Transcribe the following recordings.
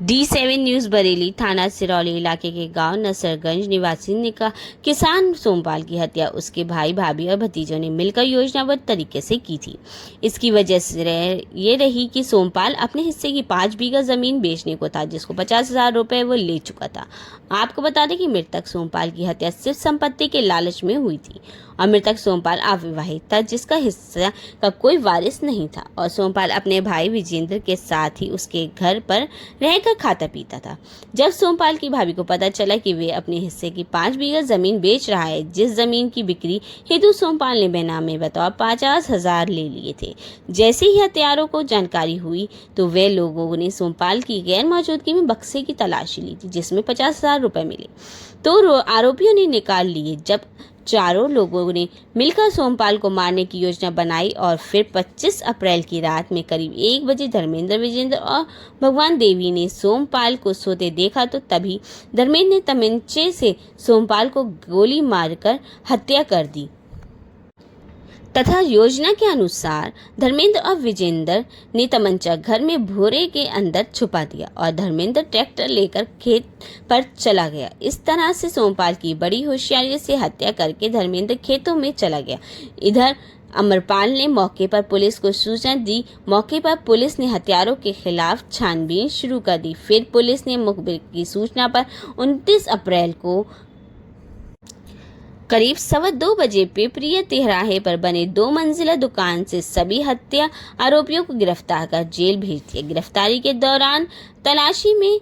D7 news Bareilly थाना सिरौली इलाके के गांव नसरगंज निवासी ने कहा किसान सोमपाल की हत्या उसके भाई भाभी और भतीजों ने मिलकर योजनाबद्ध तरीके से की थी। इसकी वजह से ये रही कि सोमपाल अपने हिस्से की 5 बीघा जमीन बेचने को था, जिसको 50,000 रुपए वो ले चुका था। आपको बता दें कि मृतक सोमपाल की हत्या सिर्फ संपत्ति के लालच में हुई थी और मृतक सोमपाल अविवाहित था, जिसका हिस्सा का कोई वारिस नहीं था और सोमपाल अपने भाई विजेंद्र के साथ ही उसके घर पर रहकर खाता पीता था। जब सोमपाल की भाभी को पता चला कि वे अपने हिस्से की 5 बीघा जमीन बेच रहा है, जिस जमीन की बिक्री हेतु सोमपाल ने बेनामे बतौर 50,000 ले लिए थे, जैसे ही हत्यारों को जानकारी हुई तो वे लोगों ने सोमपाल की गैर मौजूदगी में बक्से की तलाशी ली थी, जिसमें 50,000 रुपए मिले तो आरोपियों ने निकाल लिए। जब चारों लोगों ने मिलकर सोमपाल को मारने की योजना बनाई और फिर 25 अप्रैल की रात में करीब 1 बजे धर्मेंद्र, विजेंद्र और भगवान देवी ने सोमपाल को सोते देखा तो तभी धर्मेंद्र ने तमंचे से सोमपाल को गोली मारकर हत्या कर दी तथा योजना के अनुसार धर्मेंद्र और विजेंद्र ने तमंचा घर में भोरे के अंदर छुपा दिया और धर्मेंद्र ट्रैक्टर लेकर खेत पर चला गया। इस तरह से सोमपाल की बड़ी होशियारी से हत्या करके धर्मेंद्र खेतों में चला गया। इधर अमरपाल ने मौके पर पुलिस को सूचना दी। मौके पर पुलिस ने हत्यारों के खिलाफ छानबीन शुरू कर दी। फिर पुलिस ने मुखबिर की सूचना पर 29 अप्रैल को करीब 2:15 बजे पिपरिया तिहराहे पर बने 2 मंजिला दुकान से सभी हत्या आरोपियों को गिरफ्तार कर जेल भेज दिया। गिरफ्तारी के दौरान तलाशी में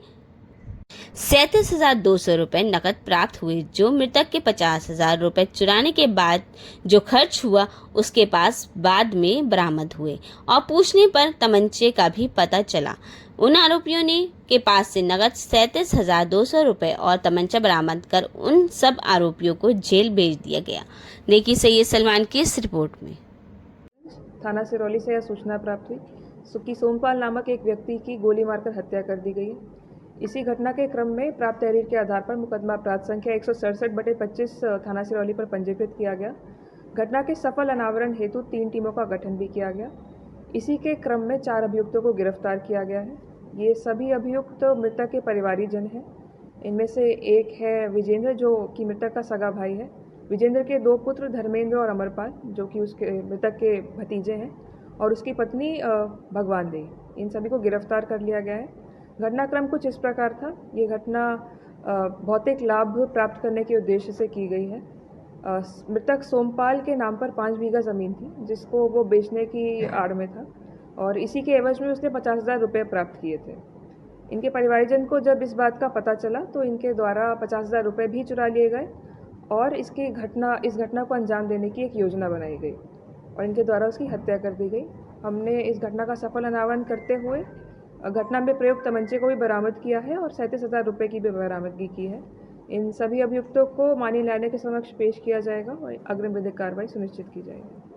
37,200 रुपए नकद प्राप्त हुए, जो मृतक के 50,000 रुपए चुराने के बाद जो खर्च हुआ उसके पास बाद में बरामद हुए और पूछने पर तमंचे का भी पता चला। उन आरोपियों ने के पास से नकद 37,200 रुपए और तमंचा बरामद कर उन सब आरोपियों को जेल भेज दिया गया। देखिए सैयद सलमान की इस रिपोर्ट में। थाना सिरौली से यह सूचना प्राप्त हुई कि सोमपाल नामक एक व्यक्ति की गोली मारकर हत्या कर दी गई है। इसी घटना के क्रम में प्राप्त तहरीर के आधार पर मुकदमा अपराध संख्या 167/25 थाना सिरौली पर पंजीकृत किया गया। घटना के सफल अनावरण हेतु 3 टीमों का गठन भी किया गया। इसी के क्रम में 4 अभियुक्तों को गिरफ्तार किया गया है। ये सभी अभियुक्त मृतक के परिवारीजन हैं। इनमें से एक है विजेंद्र, जो कि मृतक का सगा भाई है। विजेंद्र के 2 पुत्र धर्मेंद्र और अमरपाल, जो कि उसके मृतक के भतीजे हैं, और उसकी पत्नी भगवान देवी। इन सभी को गिरफ्तार कर लिया गया है। घटनाक्रम कुछ इस प्रकार था। ये घटना भौतिक लाभ प्राप्त करने के उद्देश्य से की गई है। मृतक सोमपाल के नाम पर 5 बीघा ज़मीन थी, जिसको वो बेचने की आड़ में था और इसी के एवज में उसने 50,000 रुपये प्राप्त किए थे। इनके परिवारजन को जब इस बात का पता चला तो इनके द्वारा 50,000 रुपये भी चुरा लिए गए और इस घटना को अंजाम देने की एक योजना बनाई गई और इनके द्वारा उसकी हत्या कर दी गई। हमने इस घटना का सफल अनावरण करते हुए घटना में प्रयुक्त तमंचे को भी बरामद किया है और 37,000 रुपये की भी बरामदगी की है। इन सभी अभियुक्तों को मानी न्यायालय के समक्ष पेश किया जाएगा और अग्रिम विधिक कार्रवाई सुनिश्चित की जाएगी।